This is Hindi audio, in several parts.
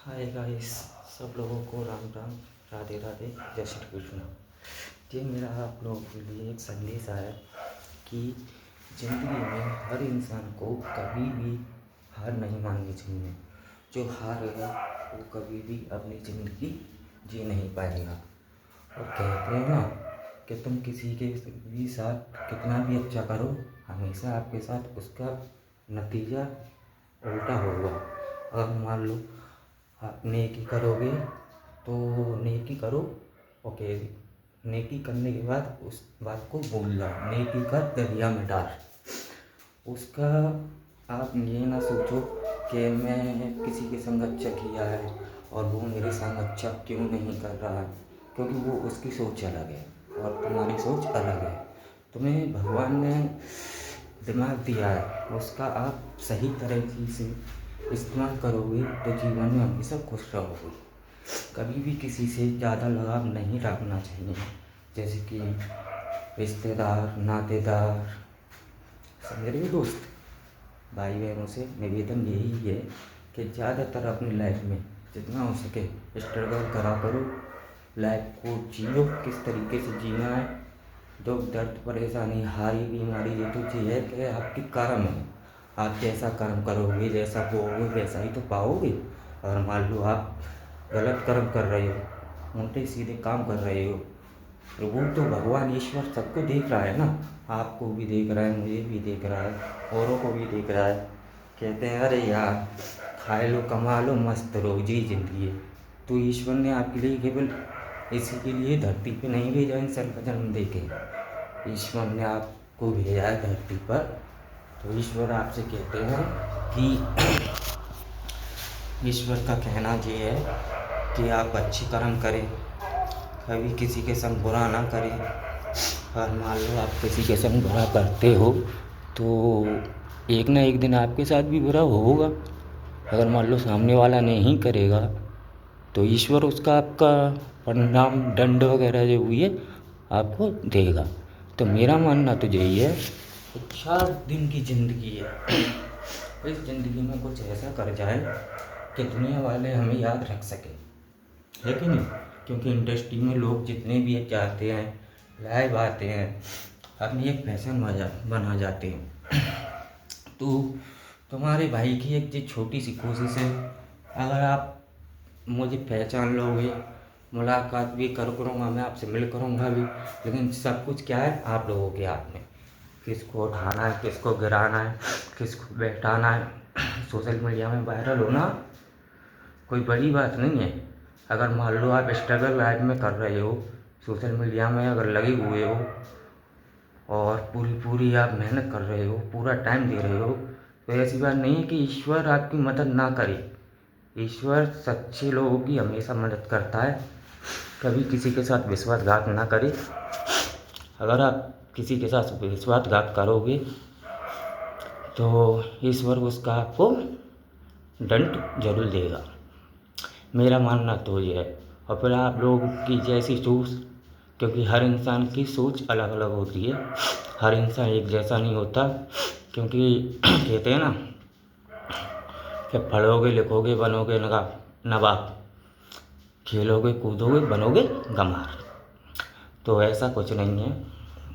हाय गाइस, सब लोगों को राम राम, राधे राधे, जय श्री कृष्ण। ये मेरा आप लोगों के लिए एक संदेश है कि ज़िंदगी में हर इंसान को कभी भी हार नहीं माननी चाहिए। जो हारेगा वो कभी भी अपनी ज़िंदगी जी नहीं पाएगा। और कहते हैं ना कि तुम किसी के भी साथ कितना भी अच्छा करो, हमेशा आपके साथ उसका नतीजा उल्टा होगा। अगर मान लो आप नेकी करोगे तो नेकी करो, ओके। नेकी करने के बाद उस बात को भूल जाओ, नेकी का दरिया में डाल उसका। आप ये ना सोचो कि मैं किसी के संग अच्छा किया है और वो मेरे संग अच्छा क्यों नहीं कर रहा है, क्योंकि वो उसकी सोच अलग है और तुम्हारी सोच अलग है। तुम्हें भगवान ने दिमाग दिया है, उसका आप सही तरीके से इस्तेमाल करोगे तो जीवन में हमेशा खुश रहोगे। कभी भी किसी से ज़्यादा लगाव नहीं रखना चाहिए, जैसे कि रिश्तेदार, नातेदार, समझ रहे हो दोस्त। भाई बहनों से निवेदन यही है कि ज़्यादातर अपनी लाइफ में जितना हो सके स्ट्रगल करा करो, लाइफ को जियो। किस तरीके से जीना है, दुख दर्द परेशानी हारी बीमारी, ये तो चीज़ है कि आपकी कर्म है। आप जैसा कर्म करोगे, जैसा बोओगे वैसा ही तो पाओगे। अगर मान लो आप गलत कर्म कर रहे हो, उल्टे सीधे काम कर रहे हो, तो वो तो भगवान ईश्वर सबको देख रहा है ना। आपको भी देख रहा है, मुझे भी देख रहा है, औरों को भी देख रहा है। कहते हैं अरे यार, खाए लो कमा लो मस्त रहो, जी जिंदगी है। तो ईश्वर ने आपके लिए केवल इसी के लिए धरती पे नहीं भेजा इंसान का जन्म देके। ईश्वर ने आपको भेजा है धरती पर। तो ईश्वर आपसे कहते हैं कि ईश्वर का कहना ये है कि आप अच्छी कर्म करें, कभी किसी के संग बुरा ना करें। और मान लो आप किसी के संग बुरा करते हो तो एक ना एक दिन आपके साथ भी बुरा होगा। अगर मान लो सामने वाला नहीं करेगा तो ईश्वर उसका आपका परिणाम दंड वगैरह जो हुई है आपको देगा। तो मेरा मानना तो यही है कि 4 दिन की ज़िंदगी है, इस ज़िंदगी में कुछ ऐसा कर जाए कि दुनिया वाले हमें याद रख सकें, है कि नहीं। क्योंकि इंडस्ट्री में लोग जितने भी चाहते हैं, लाइव आते हैं, अपनी एक फैशन बना जाते हैं। तो तुम्हारे भाई की एक जो छोटी सी कोशिश है, अगर आप मुझे पहचान लोगे, मुलाकात भी करूँगा, मैं आपसे मिल करूँगा भी, लेकिन सब कुछ क्या है आप लोगों के हाथ में। किसको उठाना है, किसको गिराना है, किसको बैठाना है। सोशल मीडिया में वायरल होना कोई बड़ी बात नहीं है। अगर मान लो आप स्ट्रगल लाइफ में कर रहे हो, सोशल मीडिया में अगर लगे हुए हो और पूरी पूरी आप मेहनत कर रहे हो, पूरा टाइम दे रहे हो, तो ऐसी बात नहीं है कि ईश्वर आपकी मदद ना करे। ईश्वर सच्चे लोगों की हमेशा मदद करता है। कभी किसी के साथ विश्वासघात ना करें। अगर आप किसी के साथ विश्वासघात करोगे तो ईश्वर उसका आपको दंड जरूर देगा। मेरा मानना तो ये है। और फिर आप लोगों की जैसी सोच, क्योंकि हर इंसान की सोच अलग अलग होती है, हर इंसान एक जैसा नहीं होता। क्योंकि कहते हैं ना कि पढ़ोगे लिखोगे बनोगे नवाब, खेलोगे कूदोगे बनोगे गंवार। तो ऐसा कुछ नहीं है।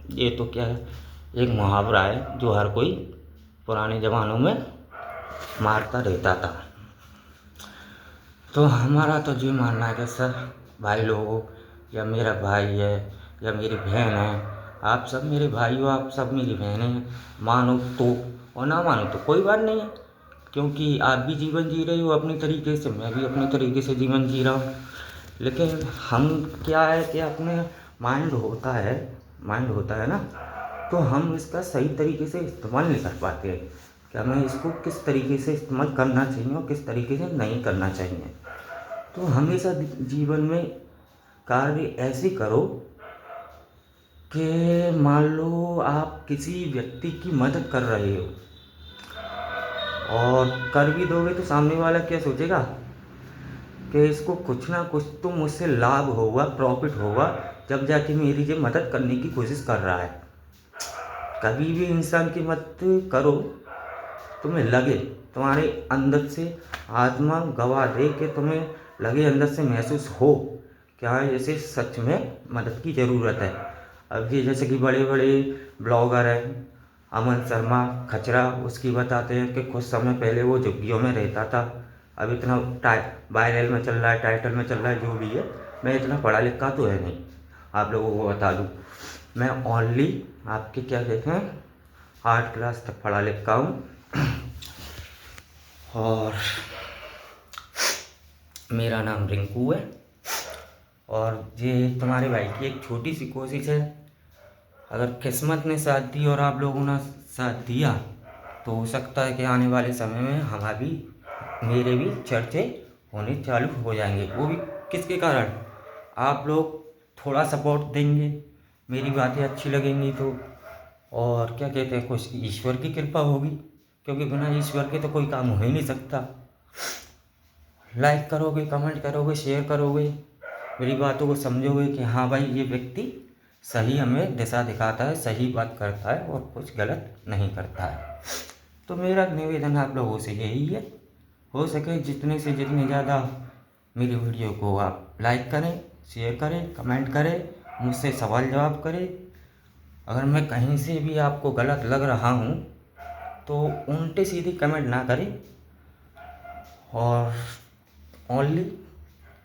ये तो क्या है, एक मुहावरा है जो हर कोई पुराने ज़मानों में मारता रहता था। तो हमारा तो ये मानना है कि सर भाई लोगों, या मेरा भाई है या मेरी बहन है, आप सब मेरे भाई हो, आप सब मेरी बहनें हैं। मानो तो और ना मानो तो कोई बात नहीं है, क्योंकि आप भी जीवन जी रहे हो अपने तरीके से, मैं भी अपने तरीके से जीवन जी रहा हूँ। लेकिन हम क्या है कि अपने माइंड होता है ना, तो हम इसका सही तरीके से इस्तेमाल नहीं कर पाते हैं कि हमें इसको किस तरीके से इस्तेमाल करना चाहिए और किस तरीके से नहीं करना चाहिए। तो हमेशा जीवन में कार्य ऐसे करो कि मान लो आप किसी व्यक्ति की मदद कर रहे हो और कर भी दोगे तो सामने वाला क्या सोचेगा कि इसको कुछ ना कुछ तो मुझसे लाभ होगा, प्रॉफिट होगा, जब जाके मेरी ये मदद करने की कोशिश कर रहा है। कभी भी इंसान की मदद करो, तुम्हें लगे तुम्हारे अंदर से आत्मा गवाह दे कि तुम्हें लगे, अंदर से महसूस हो क्या जैसे सच में मदद की ज़रूरत है। अब ये जैसे कि बड़े बड़े ब्लॉगर हैं, अमन शर्मा खचरा, उसकी बताते हैं कि कुछ समय पहले वो झुग्गियों में रहता था। अब इतना वायरल में चल रहा है, टाइटल में चल रहा है, जो भी है। मैं इतना पढ़ा लिखा तो है नहीं, आप लोगों को बता दूँ। मैं ओनली आपके क्या कहते हैं 8 क्लास तक पढ़ा लिखा हूँ। और मेरा नाम रिंकू है। और ये तुम्हारे भाई की एक छोटी सी कोशिश है, अगर किस्मत ने साथ दी और आप लोगों ने साथ दिया तो हो सकता है कि आने वाले समय में मेरे भी चर्चे होने चालू हो जाएंगे। वो भी किसके कारण, आप लोग थोड़ा सपोर्ट देंगे, मेरी बातें अच्छी लगेंगी तो, और क्या कहते हैं कुछ ईश्वर की कृपा होगी, क्योंकि बिना ईश्वर के तो कोई काम हो ही नहीं सकता। लाइक करोगे, कमेंट करोगे, शेयर करोगे, मेरी बातों को समझोगे कि हाँ भाई ये व्यक्ति सही हमें दिशा दिखाता है, सही बात करता है और कुछ गलत नहीं करता है। तो मेरा निवेदन आप लोगों से यही है, हो सके जितने से जितने ज़्यादा मेरी वीडियो को आप लाइक करें, शेयर करें, कमेंट करें, मुझसे सवाल जवाब करें। अगर मैं कहीं से भी आपको गलत लग रहा हूँ तो उल्टे सीधे कमेंट ना करें, और ओनली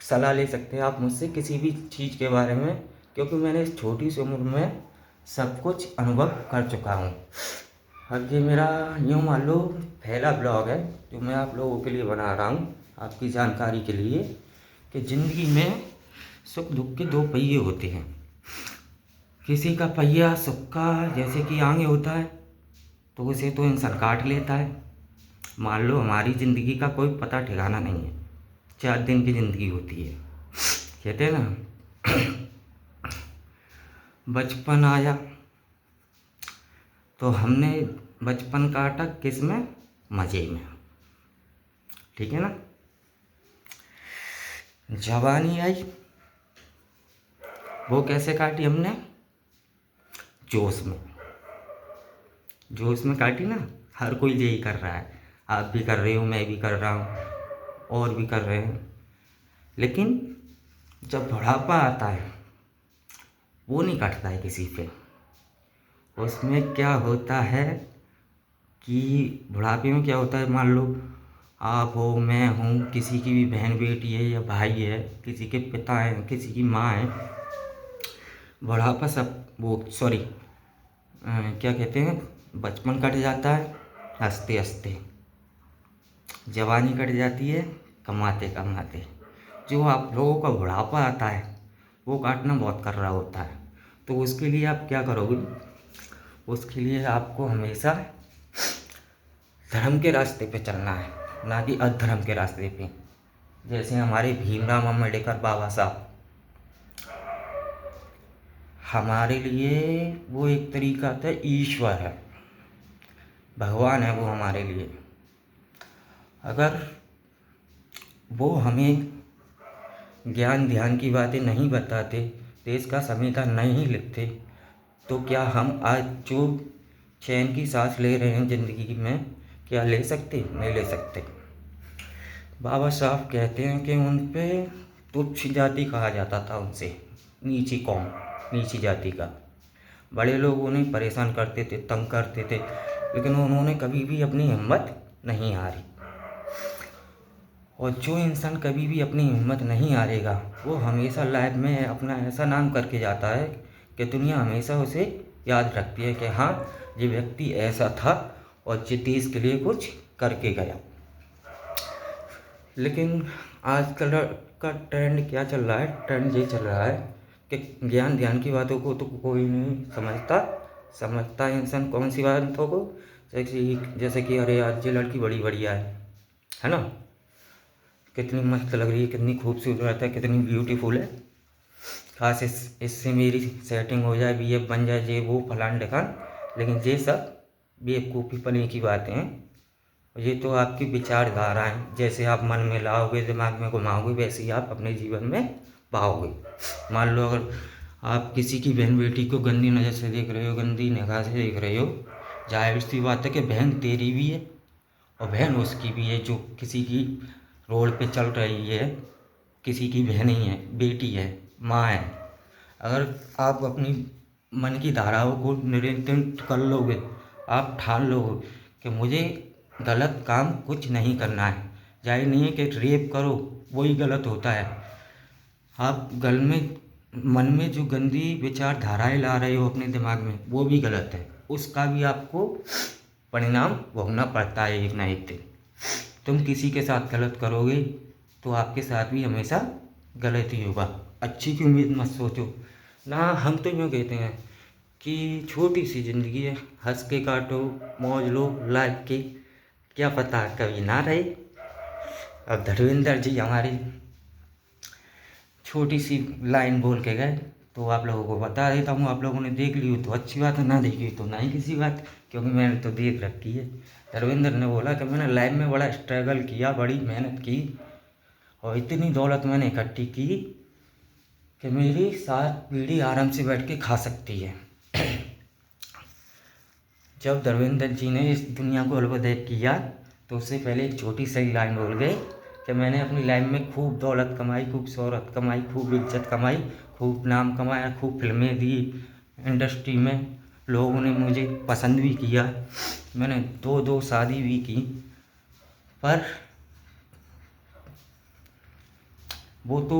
सलाह ले सकते हैं आप मुझसे किसी भी चीज़ के बारे में, क्योंकि मैंने इस छोटी सी उम्र में सब कुछ अनुभव कर चुका हूँ। और ये मेरा यूँ मान लो पहला ब्लॉग है जो मैं आप लोगों के लिए बना रहा हूँ, आपकी जानकारी के लिए, कि ज़िंदगी में सुख दुख के 2 पहिए होते हैं। किसी का पहिया सुख का जैसे कि आगे होता है तो उसे तो इंसान काट लेता है। मान लो हमारी ज़िंदगी का कोई पता ठिकाना नहीं है, 4 दिन की ज़िंदगी होती है। कहते हैं ना बचपन आया तो हमने बचपन काटा किस में, मज़े में, ठीक है ना। जवानी आई, वो कैसे काटी हमने, जोश में, जोश में काटी ना। हर कोई यही कर रहा है, आप भी कर रहे हो, मैं भी कर रहा हूँ, और भी कर रहे हैं। लेकिन जब बुढ़ापा आता है वो नहीं कटता है किसी पे। उसमें क्या होता है कि बुढ़ापे में क्या होता है, मान लो आप हो, मैं हूँ, किसी की भी बहन बेटी है या भाई है, किसी के पिता हैं, किसी की माँ है, बुढ़ापा सब वो सॉरी क्या कहते हैं, बचपन कट जाता है हंसते हंसते, जवानी कट जाती है कमाते कमाते। जो आप लोगों का बुढ़ापा आता है वो काटना बहुत कर रहा होता है। तो उसके लिए आप क्या करोगे, उसके लिए आपको हमेशा धर्म के रास्ते पे चलना है, ना कि अधर्म के रास्ते पे। जैसे हमारे भीमराव अम्बेडकर बाबा साहब, हमारे लिए वो एक तरीका था, ईश्वर है, भगवान है वो हमारे लिए। अगर वो हमें ज्ञान ध्यान की बातें नहीं बताते, देश का संविधान नहीं लिखते, तो क्या हम आज जो चैन की सांस ले रहे हैं ज़िंदगी में, क्या ले सकते, नहीं ले सकते। बाबा साहब कहते हैं कि उन पे तुच्छ जाति कहा जाता था, उनसे नीची कौम, नीची जाति का। बड़े लोग उन्हें परेशान करते थे, तंग करते थे, लेकिन उन्होंने कभी भी अपनी हिम्मत नहीं हारी। और जो इंसान कभी भी अपनी हिम्मत नहीं हारेगा वो हमेशा लाइफ में अपना ऐसा नाम करके जाता है कि दुनिया हमेशा उसे याद रखती है कि हाँ ये व्यक्ति ऐसा था और ये देश के लिए कुछ करके गया। लेकिन आजकल का ट्रेंड क्या चल रहा है, ट्रेंड ये चल रहा है कि ज्ञान ध्यान की बातों को तो कोई नहीं समझता इंसान कौन सी बातों को, जैसे कि अरे आज ये लड़की बड़ी बढ़िया है ना, कितनी मस्त लग रही है, कितनी खूबसूरत है, कितनी ब्यूटीफुल है, खास इससे मेरी सेटिंग हो जाए, बीएफ बन जाए, ये वो फलान ढकान। लेकिन ये सब बेवकूफ़ी पने की बातें हैं। ये तो आपकी विचारधारा है, जैसे आप मन में लाओगे, दिमाग में घुमाओगे, वैसे ही आप अपने जीवन में पाओगे। मान लो अगर आप किसी की बहन बेटी को गंदी नज़र से देख रहे हो, गंदी निगाह से देख रहे हो, जाहिर सी बात है कि बहन तेरी भी है और बहन उसकी भी है जो किसी की रोड पे चल रही है, किसी की बहन ही है, बेटी है, माँ है। अगर आप अपनी मन की धाराओं को नियंत्रित कर लोगे, आप ठान लोगे कि मुझे गलत काम कुछ नहीं करना है, जाहिर नहीं है कि रेप करो वही गलत होता है। आप गल में मन में जो गंदी विचारधाराएं ला रहे हो अपने दिमाग में, वो भी गलत है, उसका भी आपको परिणाम भोगना पड़ता है एक ना एक दिन। तुम किसी के साथ गलत करोगे तो आपके साथ भी हमेशा गलत ही होगा। अच्छी की उम्मीद मत सोचो ना। हम तो यूँ कहते हैं कि छोटी सी ज़िंदगी है, हंस के काटो, मौज लो लाइफ की, क्या पता कभी ना रहे। अब धर्मेंद्र जी हमारे छोटी सी लाइन बोल के गए, तो आप लोगों को बता देता हूँ। आप लोगों ने देख ली हो तो अच्छी बात है, ना देखी हो तो ना ही किसी बात, क्योंकि मैंने तो देख रखी है। धर्मेंद्र ने बोला कि मैंने लाइफ में बड़ा स्ट्रगल किया, बड़ी मेहनत की, और इतनी दौलत मैंने इकट्ठी की कि मेरी 7 पीढ़ी आराम से बैठ के खा सकती है। जब धर्मेंद्र जी ने इस दुनिया को अलविदा किया तो उससे पहले एक छोटी सी लाइन बोल गए कि मैंने अपनी लाइफ में खूब दौलत कमाई, खूब शोहरत कमाई, खूब इज्जत कमाई, खूब नाम कमाया, खूब फिल्में दी इंडस्ट्री में, लोगों ने मुझे पसंद भी किया, मैंने 2 शादी भी की। पर वो तो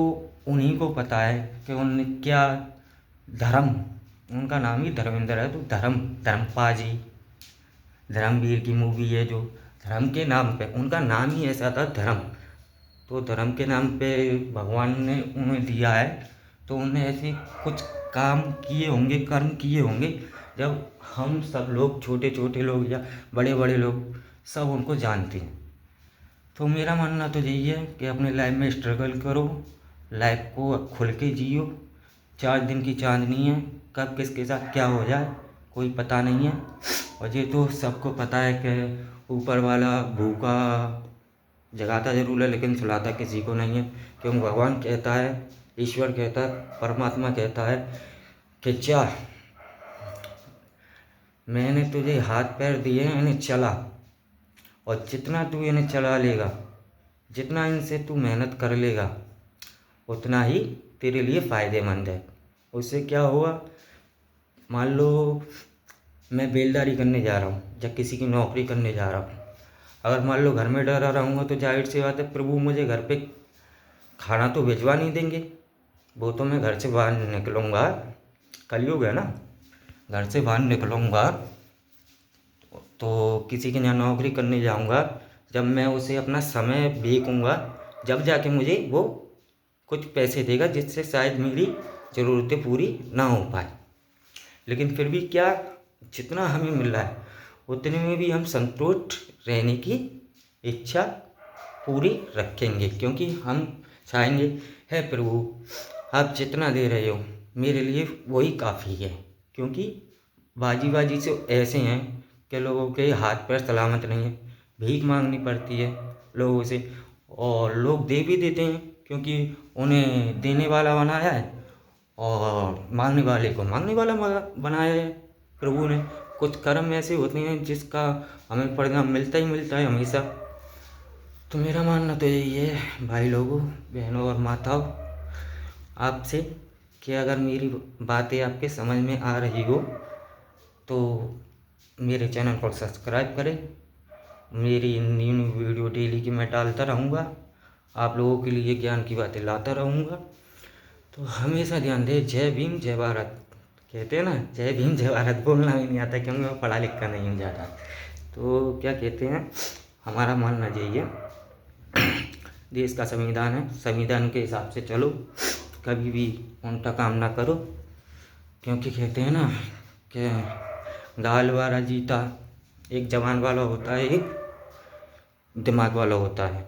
उन्हीं को पता है कि उन्होंने क्या धर्म, उनका नाम ही धर्मेंद्र है, तो धर्मपाजी, धर्मवीर की मूवी है जो, धर्म के नाम पे उनका नाम ही ऐसा था धर्म। तो धर्म के नाम पे भगवान ने उन्हें दिया है, तो उन्हें ऐसे कुछ काम किए होंगे, कर्म किए होंगे, जब हम सब लोग, छोटे छोटे लोग या बड़े बड़े लोग, सब उनको जानते हैं। तो मेरा मानना तो यही है कि अपने लाइफ में स्ट्रगल करो, लाइफ को खुल के जियो। 4 दिन की चांदनी है, कब किसके साथ क्या हो जाए कोई पता नहीं है। और ये तो सबको पता है कि ऊपर वाला भूखा जगाता जरूर है लेकिन सुलाता किसी को नहीं है। क्योंकि भगवान कहता है, ईश्वर कहता है, परमात्मा कहता है कि जा, मैंने तुझे हाथ पैर दिए हैं, इन्हें चला, और जितना तू इन्हें चला लेगा, जितना इनसे तू मेहनत कर लेगा, उतना ही तेरे लिए फ़ायदेमंद है। उससे क्या होगा, मान लो मैं बेलदारी करने जा रहा हूँ या किसी की नौकरी करने जा रहा हूँ, अगर मान लो घर में डरा रहूँगा तो जाहिर सी बात है प्रभु मुझे घर पे खाना तो भिजवा नहीं देंगे। वो तो मैं घर से बाहर निकलूँगा, कलयुग है ना, घर से बाहर निकलूँगा तो किसी के यहाँ नौकरी करने जाऊँगा, जब मैं उसे अपना समय बेचूँगा, जब जाके मुझे वो कुछ पैसे देगा जिससे शायद मेरी ज़रूरतें पूरी ना हो पाए। लेकिन फिर भी क्या, जितना हमें मिल रहा है उतने में भी हम संतुष्ट रहने की इच्छा पूरी रखेंगे, क्योंकि हम चाहेंगे, है प्रभु आप जितना दे रहे हो मेरे लिए वही काफ़ी है। क्योंकि बाजी से ऐसे हैं कि लोगों के हाथ पैर सलामत नहीं है, भीख मांगनी पड़ती है लोगों से, और लोग दे भी देते हैं क्योंकि उन्हें देने वाला बनाया है और मांगने वाले को मांगने वाला बनाया है प्रभु ने। कुछ कर्म ऐसे होते हैं जिसका हमें परिणाम मिलता ही मिलता है हमेशा। तो मेरा मानना तो यही है भाई लोगों, बहनों और माताओं, आपसे कि अगर मेरी बातें आपके समझ में आ रही हो तो मेरे चैनल को सब्सक्राइब करें। मेरी न्यू वीडियो डेली की मैं डालता रहूँगा, आप लोगों के लिए ज्ञान की बातें लाता रहूँगा। तो हमेशा ध्यान दें, जय भीम जय भारत। कहते हैं ना, जय भीम जय भारत बोलना भी नहीं आता क्योंकि मैं पढ़ा लिखा नहीं हूँ ज़्यादा। तो क्या कहते हैं, हमारा मानना यही है, देश का संविधान है, संविधान के हिसाब से चलो, कभी भी उल्टा काम ना करो। क्योंकि कहते हैं ना कि दाल वाला जीता, एक जवान वाला होता है, एक दिमाग वाला होता है।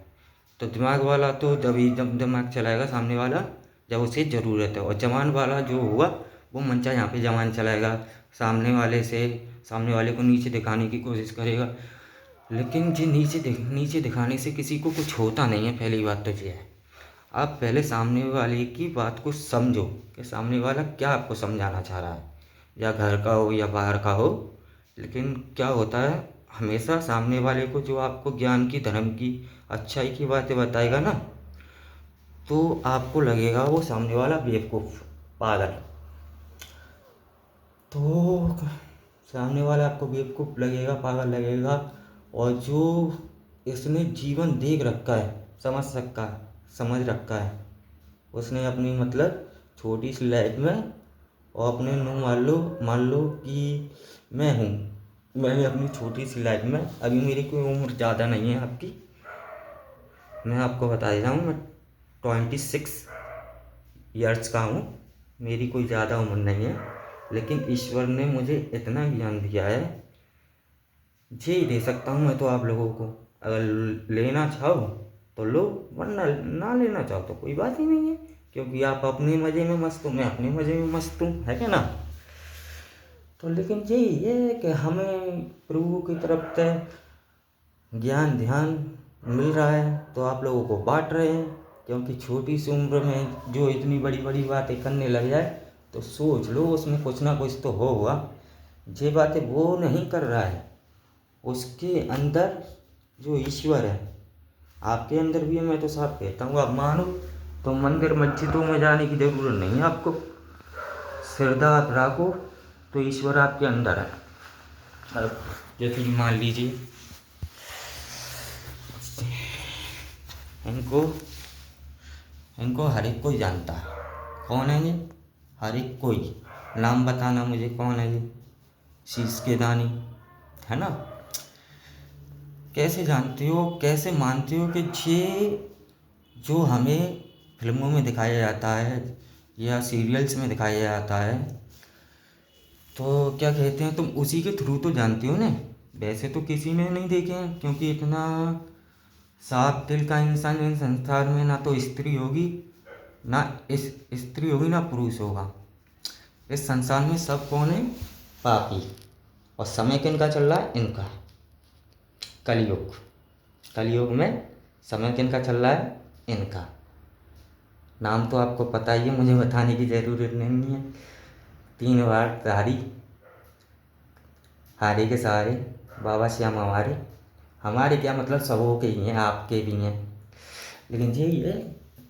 तो दिमाग वाला तो तभी जब दिमाग चलाएगा सामने वाला जब उसे ज़रूरत है, और जवान वाला जो होगा वो मनचा यहाँ पे जवान चलाएगा, सामने वाले को नीचे दिखाने की कोशिश करेगा। लेकिन जी नीचे दिखाने से किसी को कुछ होता नहीं है। पहली बात तो ये है, आप पहले सामने वाले की बात को समझो कि सामने वाला क्या आपको समझाना चाह रहा है, या घर का हो या बाहर का हो। लेकिन क्या होता है, हमेशा सामने वाले को जो आपको ज्ञान की, धर्म की, अच्छाई की बातें बताएगा ना, तो आपको लगेगा वो सामने वाला बेवकूफ़, पागल। तो सामने वाला आपको बेवकूफ़ लगेगा, पागल लगेगा। और जो इसने जीवन देख रखा है, समझ रखा है, उसने अपनी मतलब छोटी सी लाइफ में, और अपने नो मान लो कि मैंने अपनी छोटी सी लाइफ में, अभी मेरी कोई उम्र ज़्यादा नहीं है आपकी, मैं आपको बता देता हूँ, मैं 26 ईयर्स का हूँ, मेरी कोई ज़्यादा उम्र नहीं है, लेकिन ईश्वर ने मुझे इतना ज्ञान दिया है, ये ही दे सकता हूँ मैं तो आप लोगों को। अगर लेना चाहो तो लो, वरना ना लेना चाहो तो कोई बात ही नहीं है, क्योंकि आप अपने मज़े में मस्त हो, मैं अपने मज़े में मस्त हूँ, है क्या ना। तो लेकिन यही है कि हमें प्रभु की तरफ से ज्ञान ध्यान मिल रहा है, तो आप लोगों को बांट रहे हैं। क्योंकि छोटी सी उम्र में जो इतनी बड़ी बड़ी बातें करने लग जाए, तो सोच लो उसमें कुछ ना कुछ तो होगा। ये बातें वो नहीं कर रहा है, उसके अंदर जो ईश्वर है, आपके अंदर भी है। मैं तो साफ कहता हूँ, आप मानो तो मंदिर मस्जिदों में जाने की ज़रूरत नहीं है आपको, श्रद्धा आप रखो तो ईश्वर आपके अंदर है। अब जैसे कि मान लीजिए, इनको हर एक कोई जानता है। कौन है ये? हर एक कोई। नाम बताना मुझे, कौन है ये? शीश के दानी, है ना। कैसे जानते हो, कैसे मानते हो कि ये जो हमें फिल्मों में दिखाया जाता है या सीरियल्स में दिखाया जाता है, तो क्या कहते हैं, तुम उसी के थ्रू तो जानते हो ना। वैसे तो किसी में नहीं देखे हैं, क्योंकि इतना साफ दिल का इंसान इन संसार में ना तो स्त्री होगी, ना स्त्री होगी, ना पुरुष होगा। इस संसार में सब कौन है? पापी। और समय किनका चल रहा है? इनका। कलयुग में समय किनका चल रहा है? इनका। नाम तो आपको पता ही है, मुझे बताने की ज़रूरत नहीं है। 3 बार हारे के सहारे बाबा श्याम हमारे क्या मतलब, सबों के ही हैं, आपके भी हैं। लेकिन यही है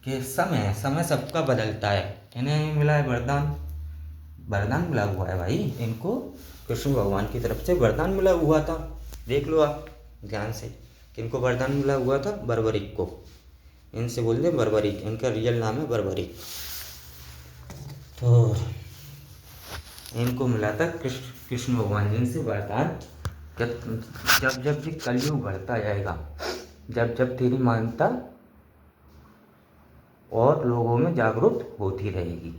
कि समय सबका बदलता है। इन्हें मिला है वरदान मिला हुआ है भाई इनको, कृष्ण भगवान की तरफ से वरदान मिला हुआ था। देख लो आप ध्यान से, किनको वरदान मिला हुआ था? बर्बरीक को। इनसे बोल दे बर्बरीक, इनका रियल नाम है बर्बरीक। तो इनको मिला था कृष्ण भगवान जी से वरदान, जब ये कलयुग बढ़ता जाएगा, जब तेरी मानता और लोगों में जागरूक होती रहेगी।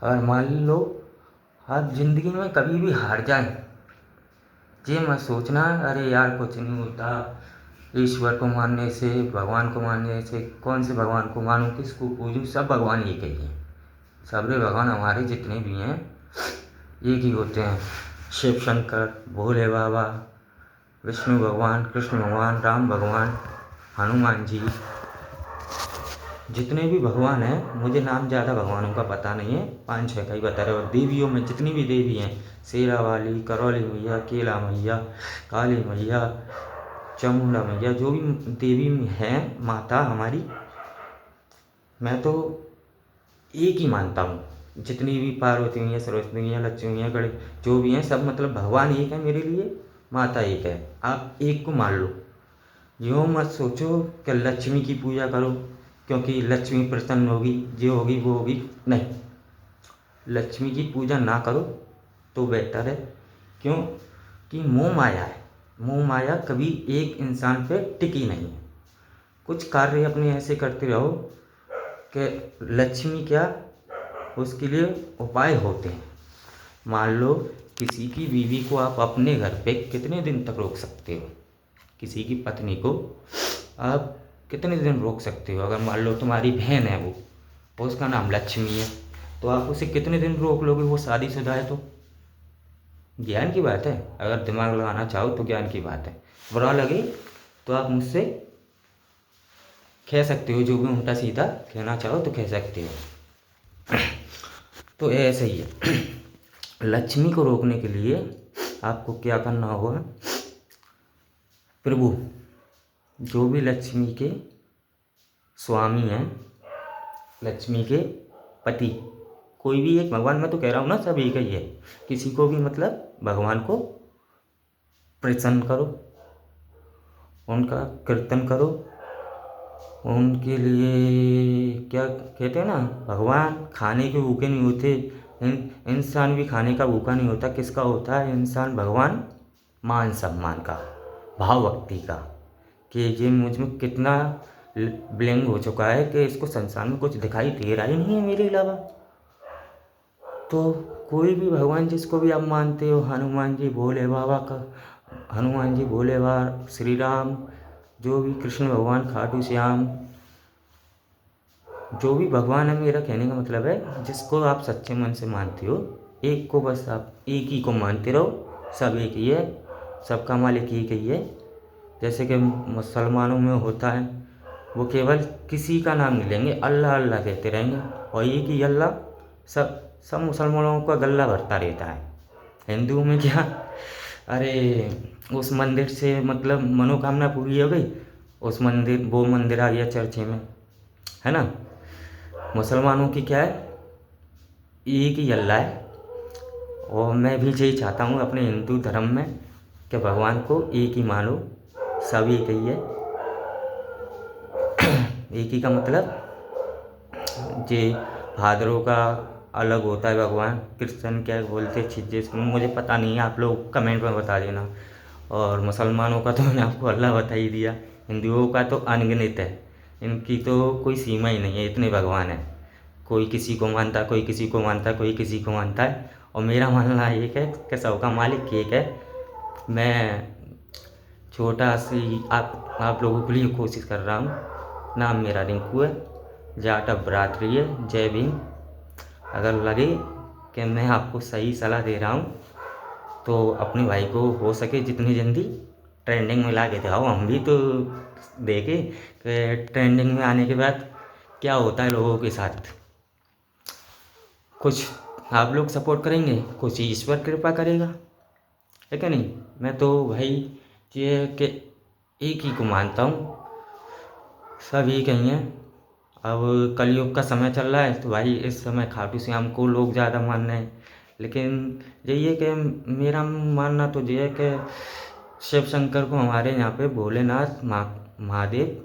अगर मान लो आप जिंदगी में कभी भी हार जाए, ये मत सोचना अरे यार कुछ नहीं होता, ईश्वर को मानने से, भगवान को मानने से, कौन से भगवान को मानूं, किसको पूजूं, सब भगवान एक ही हैं। सबरे भगवान हमारे जितने भी हैं एक ही होते हैं। शिव शंकर, भोले बाबा, विष्णु भगवान, कृष्ण भगवान, राम भगवान, हनुमान जी, जितने भी भगवान हैं, मुझे नाम ज़्यादा भगवानों का पता नहीं है, 5-6 का ही बता रहे हो। देवियों में जितनी भी देवी हैं, शेरा वाली, करौली मैया, केला मैया, काली मैया, चामुंडा मैया, जो भी देवी हैं माता हमारी, मैं तो एक ही मानता हूँ। जितनी भी पार्वती हैं, सरस्वती हैं, लक्ष्मी हैं, गणेश, जो भी हैं सब मतलब भगवान एक है मेरे लिए, माता एक है। आप एक को मान लो। यूँ मत सोचो कि लक्ष्मी की पूजा करो क्योंकि लक्ष्मी प्रसन्न होगी, जो होगी वो होगी, नहीं। लक्ष्मी की पूजा ना करो तो बेहतर है। क्यों? कि मोह माया है, मोह माया कभी एक इंसान पे टिकी नहीं है। कुछ कार्य अपने ऐसे करते रहो कि लक्ष्मी क्या, उसके लिए उपाय होते हैं। मान लो किसी की बीवी को आप अपने घर पे कितने दिन तक रोक सकते हो? किसी की पत्नी को आप कितने दिन रोक सकते हो? अगर मान लो तुम्हारी बहन है वो, उसका नाम लक्ष्मी है, तो आप उसे कितने दिन रोक लोगे? वो शादीशुदा है तो। ज्ञान की बात है, अगर दिमाग लगाना चाहो तो ज्ञान की बात है। बुरा लगे तो आप मुझसे कह सकते हो, जो भी उल्टा सीधा कहना चाहो तो कह सकते हो। तो ऐसे ही है। लक्ष्मी को रोकने के लिए आपको क्या करना होगा? प्रभु, जो भी लक्ष्मी के स्वामी हैं, लक्ष्मी के पति, कोई भी एक भगवान, मैं तो कह रहा हूँ ना सब एक ही है, किसी को भी मतलब भगवान को प्रसन्न करो, उनका कीर्तन करो, उनके लिए क्या कहते हैं ना, भगवान खाने के भूखे नहीं होते, इंसान भी खाने का भूखा नहीं होता। किसका होता है इंसान? भगवान मान सम्मान का, भाव भक्ति का, कि ये मुझ में कितना ब्लिंग हो चुका है कि इसको संसार में कुछ दिखाई दे रहा ही नहीं है मेरे अलावा। तो कोई भी भगवान जिसको भी आप मानते हो, हनुमान जी भोले बाबा का, हनुमान जी भोले बाबा, श्री राम, जो भी कृष्ण भगवान, खाटू श्याम, जो भी भगवान है, मेरा कहने का मतलब है जिसको आप सच्चे मन से मानते हो, एक को बस आप एक ही को मानते रहो, सब एक ही है, सबका मालिक एक ही है। जैसे कि मुसलमानों में होता है, वो केवल किसी का नाम नहीं लेंगे, अल्लाह अल्लाह कहते रहेंगे, और एक ही अल्लाह सब सब मुसलमानों का गला भरता रहता है। हिंदुओं में क्या, अरे उस मंदिर से मतलब मनोकामना पूरी हो गई, उस मंदिर, वो मंदिर आ गया चर्चे में, है ना। मुसलमानों की क्या है, एक ही अल्लाह है, और मैं भी यही चाहता हूँ अपने हिंदू धर्म में कि भगवान को एक ही मानो, सब एक ही है। एक ही का मतलब जे भादरों का अलग होता है भगवान, क्रिश्चन क्या बोलते हैं जिसको मुझे पता नहीं है, आप लोग कमेंट में बता देना। और मुसलमानों का तो मैंने आपको अल्लाह बता ही दिया, हिंदुओं का तो अनगिनत है, इनकी तो कोई सीमा ही नहीं है, इतने भगवान है, कोई किसी को मानता है, कोई किसी को मानता है, कोई किसी को मानता है, और मेरा मानना एक है कि सबका मालिक एक है। मैं छोटा सी आप लोगों के लिए कोशिश कर रहा हूँ। नाम मेरा रिंकू है, जाट अब बरादरी है, जय भीम। अगर लगे कि मैं आपको सही सलाह दे रहा हूँ तो अपने भाई को हो सके जितनी जल्दी ट्रेंडिंग में ला के दिखाओ, हम भी तो देखें कि ट्रेंडिंग में आने के बाद क्या होता है लोगों के साथ। कुछ आप लोग सपोर्ट करेंगे, कुछ ईश्वर कृपा करेगा, है क्या नहीं। मैं तो भाई ये कि एक ही को मानता हूँ, सब एक ही हैं। अब कलयुग का समय चल रहा है तो भाई इस समय खाटू श्याम को लोग ज़्यादा मान रहे हैं, लेकिन यही है कि मेरा मानना तो ये है कि शिव शंकर को हमारे यहाँ पे भोलेनाथ महादेव,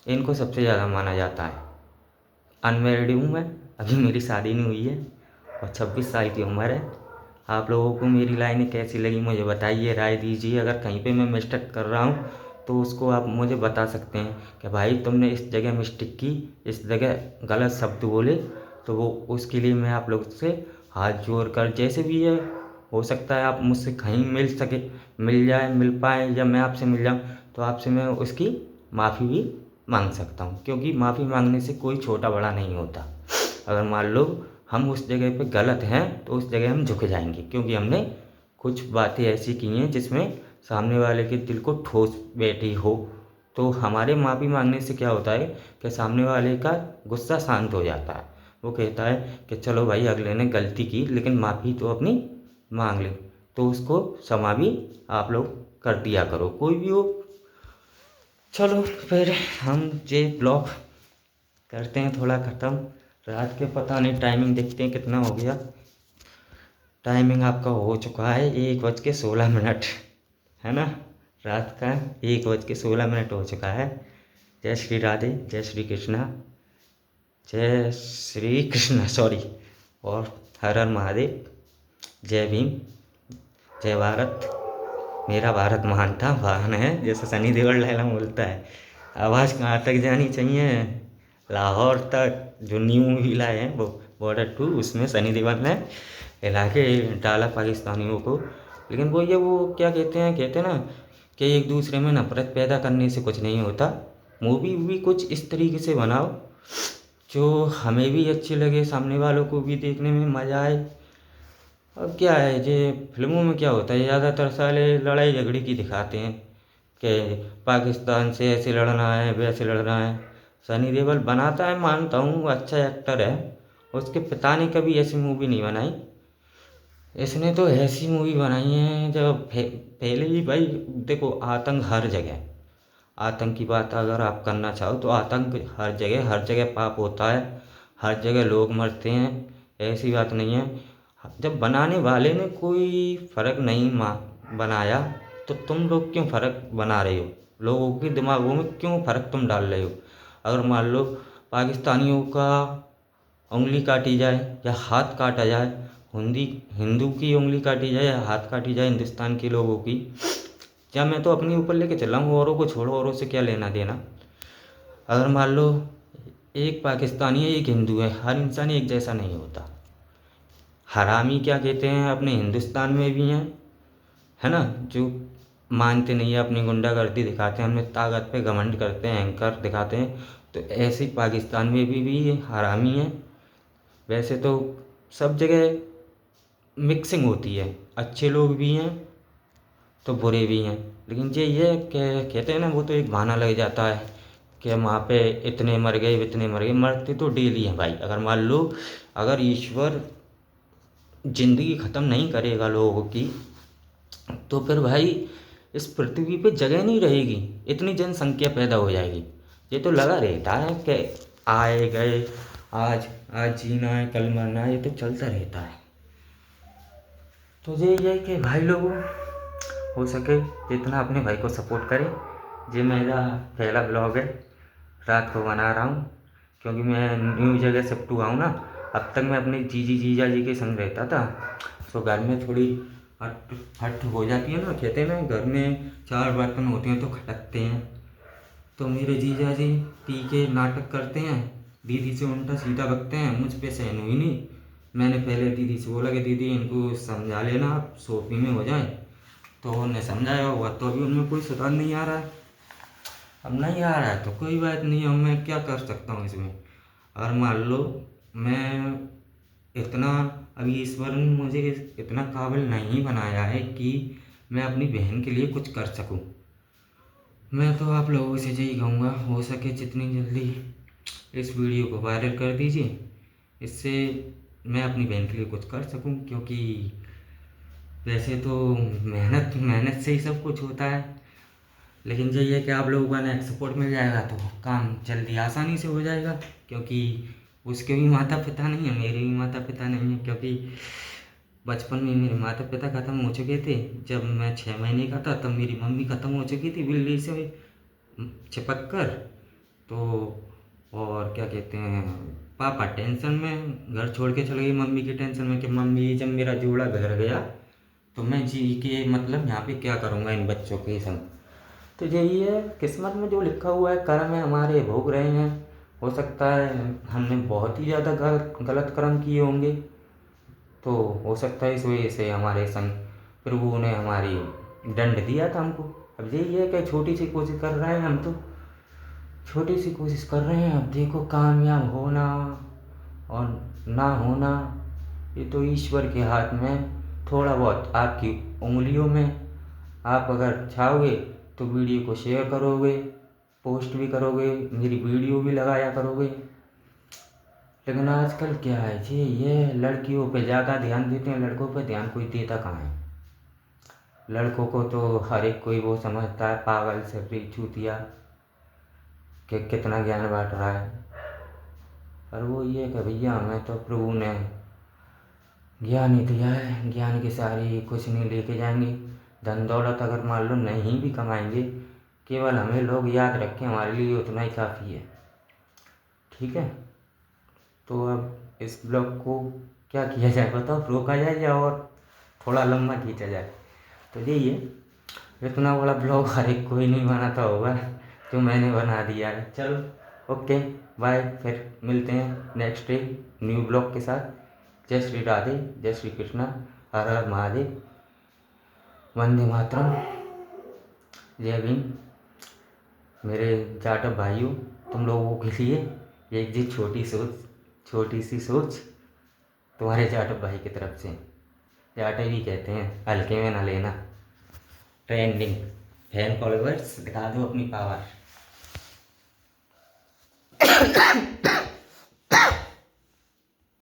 इनको सबसे ज़्यादा माना जाता है। अनमैरिड हूँ मैं, अभी मेरी शादी नहीं हुई है और 26 साल की उम्र है। आप लोगों को मेरी लाइनें कैसी लगी मुझे बताइए, राय दीजिए। अगर कहीं पे मैं मिस्टेक कर रहा हूँ तो उसको आप मुझे बता सकते हैं कि भाई तुमने इस जगह मिस्टेक की, इस जगह गलत शब्द बोले, तो वो उसके लिए मैं आप लोग से हाथ जोड़ कर, जैसे भी है हो सकता है आप मुझसे कहीं मिल सके, मिल जाए, मिल पाए, या मैं आपसे मिल जाऊँ तो आपसे मैं उसकी माफ़ी भी मांग सकता हूँ, क्योंकि माफ़ी मांगने से कोई छोटा बड़ा नहीं होता। अगर मान लो हम उस जगह पे गलत हैं तो उस जगह हम झुक जाएंगे, क्योंकि हमने कुछ बातें ऐसी की हैं जिसमें सामने वाले के दिल को ठोस बैठी हो। तो हमारे माफ़ी मांगने से क्या होता है कि सामने वाले का गुस्सा शांत हो जाता है, वो कहता है कि चलो भाई अगले ने गलती की लेकिन माफ़ी तो अपनी मांग ले, तो उसको क्षमा भी आप लोग कर दिया करो, कोई भी हो। चलो फिर हम ये ब्लॉग करते हैं थोड़ा ख़त्म, रात के पता नहीं टाइमिंग देखते हैं कितना हो गया। टाइमिंग आपका हो चुका है 1:16, है ना, रात का 1:16 हो चुका है। जय श्री राधे, जय श्री कृष्णा, जय श्री कृष्णा सॉरी, और हर हर महादेव, जय भीम, जय भारत। मेरा भारत महान था महान है, जैसे सनी देओल लैला बोलता है। आवाज़ कहाँ तक जानी चाहिए? लाहौर तक। जो न्यू मूवी लाए हैं वो बॉर्डर 2, उसमें सनी देओल ने हिला के डाला पाकिस्तानियों को। लेकिन वो ये वो क्या कहते हैं ना कि एक दूसरे में नफरत पैदा करने से कुछ नहीं होता। मूवी भी कुछ इस तरीके से बनाओ जो हमें भी अच्छी लगे, सामने वालों को भी देखने में मज़ा आए। अब क्या है ये फिल्मों में क्या होता है, ज़्यादातर साले लड़ाई झगड़े की दिखाते हैं कि पाकिस्तान से ऐसे लड़ना है, वैसे लड़ना है। सनी देओल बनाता है, मानता हूँ, अच्छा एक्टर है, उसके पिता ने कभी ऐसी मूवी नहीं बनाई। इसने तो ऐसी मूवी बनाई है जब पहले ही भाई देखो, आतंक हर जगह, आतंक की बात अगर आप करना चाहो तो आतंक हर जगह पाप होता है, हर जगह लोग मरते हैं, ऐसी बात नहीं है। जब बनाने वाले ने कोई फ़र्क नहीं बनाया, तो तुम लोग क्यों फ़र्क बना रहे हो, लोगों के दिमागों में क्यों फ़र्क तुम डाल रहे हो। अगर मान लो पाकिस्तानियों का उंगली काटी जाए या हाथ काटा जाए, हिंदी हिंदू की उंगली काटी जाए या हाथ काटी जाए हिंदुस्तान के लोगों की, या मैं तो अपने ऊपर लेके चला हूँ, औरों को छोड़ो, औरों से क्या लेना देना। अगर मान लो एक पाकिस्तानी है एक हिंदू है, हर इंसान एक जैसा नहीं होता। हरामी क्या कहते हैं अपने हिंदुस्तान में भी हैं, है ना, जो मानते नहीं है, अपनी गुंडागर्दी दिखाते हैं, अपने ताकत पे घमंड करते हैं, अहंकार दिखाते हैं। तो ऐसे ही पाकिस्तान में भी हरामी हैं। वैसे तो सब जगह मिक्सिंग होती है, अच्छे लोग भी हैं तो बुरे भी हैं। लेकिन ये कहते हैं ना, वो तो एक बहाना लग जाता है कि वहाँ पे इतने मर गए इतने मर गए, मरते तो डेली हैं भाई। अगर मान लो अगर ईश्वर ज़िंदगी ख़त्म नहीं करेगा लोगों की, तो फिर भाई इस पृथ्वी पे जगह नहीं रहेगी, इतनी जनसंख्या पैदा हो जाएगी। ये तो लगा रहता है कि आए गए, आज आज जीना है कल मरना है, ये तो चलता रहता है। तो यही है कि भाई लोगों, हो सके जितना अपने भाई को सपोर्ट करें। ये मेरा पहला ब्लॉग है, रात को बना रहा हूँ, क्योंकि मैं न्यू जगह शिफ्ट हुआ हूँ ना। अब तक मैं अपने जीजा जी के संग रहता था, तो घर में थोड़ी हट हट हो जाती है ना, कहते हैं ना घर में चार बर्तन होते हैं तो खटकते हैं। तो मेरे जीजा जी पी के नाटक करते हैं, दीदी से उल्टा सीधा बकते हैं, मुझ पे सहन हुई नहीं। मैंने पहले दीदी से बोला कि दीदी इनको समझा लेना, आप सोफी में हो जाए। तो उन्हें समझाया हुआ, तो अभी उनमें कोई सुधार नहीं आ रहा है। अब नहीं आ रहा है तो कोई बात नहीं, अब मैं क्या कर सकता हूँ इसमें। और मान लो मैं इतना, अभी ईश्वर ने मुझे इतना काबिल नहीं बनाया है कि मैं अपनी बहन के लिए कुछ कर सकूं। मैं तो आप लोगों से यही कहूँगा, हो सके जितनी जल्दी इस वीडियो को वायरल कर दीजिए, इससे मैं अपनी बहन के लिए कुछ कर सकूं। क्योंकि वैसे तो मेहनत मेहनत से ही सब कुछ होता है, लेकिन यही है कि आप लोगों का नेट सपोर्ट मिल जाएगा तो काम जल्दी आसानी से हो जाएगा। क्योंकि उसके भी माता पिता नहीं है, मेरे भी माता पिता नहीं है। क्योंकि बचपन में मेरे माता पिता ख़त्म हो चुके थे, जब मैं 6 महीने का था तब मेरी मम्मी ख़त्म हो चुकी थी बिल्ली से चिपक कर। तो और क्या कहते हैं, पापा टेंशन में घर छोड़ के चले गई, मम्मी की टेंशन में कि मम्मी जब मेरा जोड़ा बिगड़ गया तो मैं जी के मतलब यहाँ पे क्या करूँगा इन बच्चों के संग। तो यही है, किस्मत में जो लिखा हुआ है कर्म है हमारे, भोग रहे हैं। हो सकता है हमने बहुत ही ज़्यादा गलत कर्म किए होंगे, तो हो सकता है इस वजह से हमारे संग प्रभु ने हमारी दंड दिया था हमको। अब यही है कि छोटी सी कोशिश कर रहे हैं हम, तो छोटी सी कोशिश कर रहे हैं। अब देखो कामयाब होना और ना होना ये तो ईश्वर के हाथ में, थोड़ा बहुत आपकी उंगलियों में। आप अगर चाहोगे तो वीडियो को शेयर करोगे, पोस्ट भी करोगे, मेरी वीडियो भी लगाया करोगे। लेकिन आजकल क्या है जी, ये लड़कियों पे ज़्यादा ध्यान देते हैं, लड़कों पे ध्यान कोई देता कहाँ है। लड़कों को तो हर एक कोई वो समझता है पागल से चूतिया कि कितना ज्ञान बांट रहा है। पर वो ये कि भैया हमें तो प्रभु ने ज्ञान ही दिया है, ज्ञान के सारी कुछ नहीं लेके जाएंगे। धन दौलत अगर मान लो नहीं भी कमाएंगे, केवल हमें लोग याद रखें हमारे लिए उतना ही काफ़ी है। ठीक है, तो अब इस ब्लॉग को क्या किया जाए बताओ, रोका जाए या और थोड़ा लंबा खींचा जाए। तो यही है, इतना बड़ा ब्लॉग हर एक कोई नहीं बनाता होगा जो मैंने बना दिया है। चलो ओके बाय, फिर मिलते हैं नेक्स्ट डे न्यू ब्लॉग के साथ। जय श्री राधे, जय श्री कृष्णा, हर हर महादेव, वंदे मातरम, जय भीम। मेरे जाटव भाइयों, तुम लोगों के लिए एक जी छोटी सी सोच तुम्हारे जाटव भाई की तरफ से। जाटव ही कहते हैं, हल्के में ना लेना। ट्रेंडिंग फैन फॉलोवर्स दिखा दो अपनी पावर।